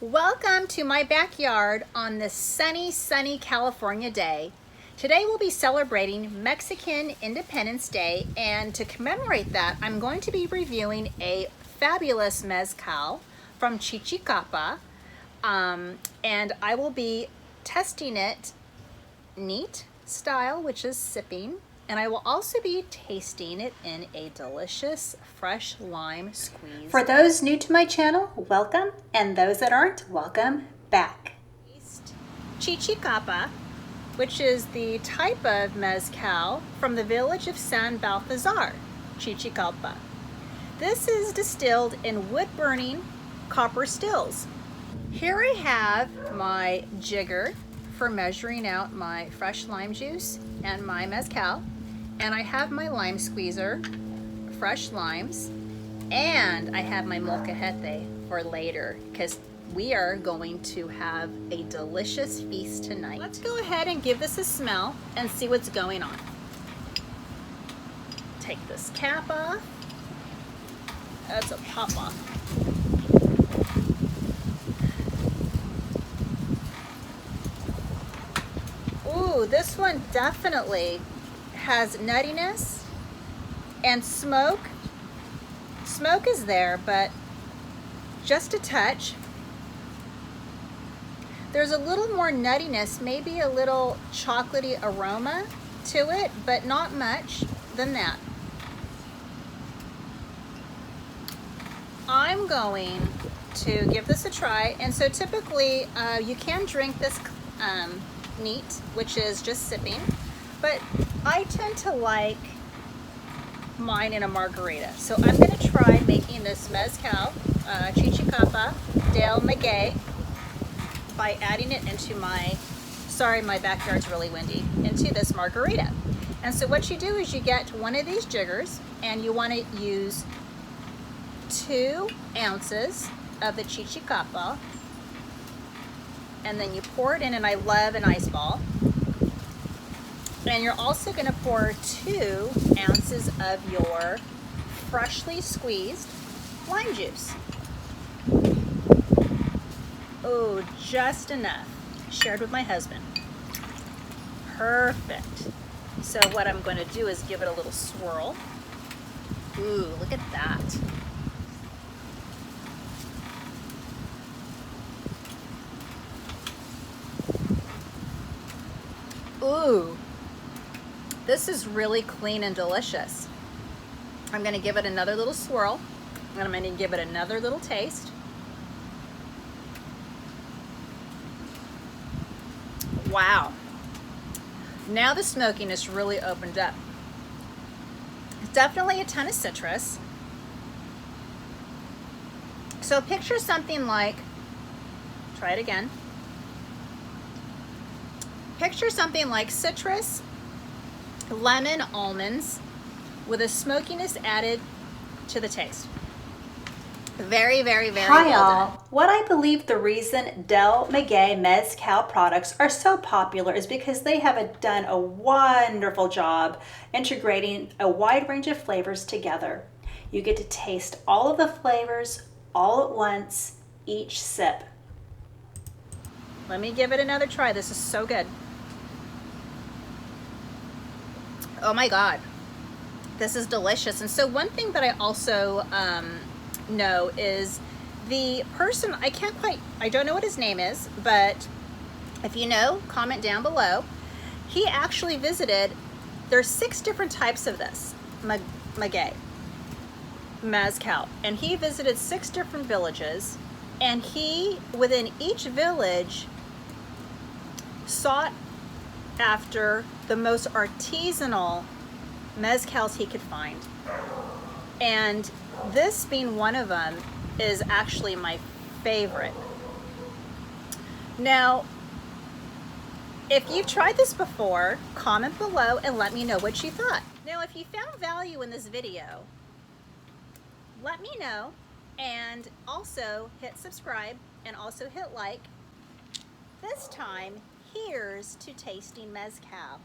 Welcome to my backyard on this sunny California day. Today we'll be celebrating Mexican Independence Day, and to commemorate that, I'm going to be reviewing a fabulous mezcal from Chichicapa, and I will be testing it neat style, which is sipping, and I will also be tasting it in a delicious fresh lime squeeze. For those new to my channel, welcome, and those that aren't, welcome back. Chichicapa, which is the type of mezcal from the village of San Baltazar Chichicapa. This is distilled in wood-burning copper stills. Here I have my jigger for measuring out my fresh lime juice and my mezcal, and I have my lime squeezer, fresh limes, and I have my molcajete for later because we are going to have a delicious feast tonight. Let's go ahead and give this a smell and see what's going on. Take this cap off. That's a pop off. Ooh, this one definitely has nuttiness and smoke. Smoke is there, but just a touch. There's a little more nuttiness, maybe a little chocolatey aroma to it, but not much than that. I'm going to give this a try, and so typically you can drink this neat, which is just sipping, but I tend to like mine in a margarita. So I'm going to try making this mezcal Chichicapa del Maguey by adding it into my, sorry my backyard's really windy, into this margarita. And so what you do is you get one of these jiggers and you want to use 2 ounces of the Chichicapa, and then you pour it in, and I love an ice ball. And you're also going to pour 2 ounces of your freshly squeezed lime juice. Oh, just enough. Shared with my husband. Perfect. So what I'm going to do is give it a little swirl. Ooh, look at that. Ooh. This is really clean and delicious. I'm going to give it another little swirl, and I'm going to give it another little taste. Wow. Now the smokiness really opened up. It's definitely a ton of citrus. So picture something like, try it again. Picture something like citrus, lemon, almonds, with a smokiness added to the taste. Very Hi well all. done. What I believe the reason Del Maguey Mezcal products are so popular is because they have done a wonderful job integrating a wide range of flavors together. You get to taste all of the flavors all at once, each sip. Let me give it another try. This is so good. Oh my God, this is delicious. And so one thing that I also know is the person, I don't know what his name is, but if you know, comment down below. He actually visited, there's 6 different types of this Maguey mezcal, and he visited 6 different villages, and he, within each village, sought after the most artisanal mezcals he could find. And this being one of them is actually my favorite. Now, if you've tried this before, comment below and let me know what you thought. Now, if you found value in this video, let me know, and also hit subscribe and also hit like. This time, here's to tasting mezcal.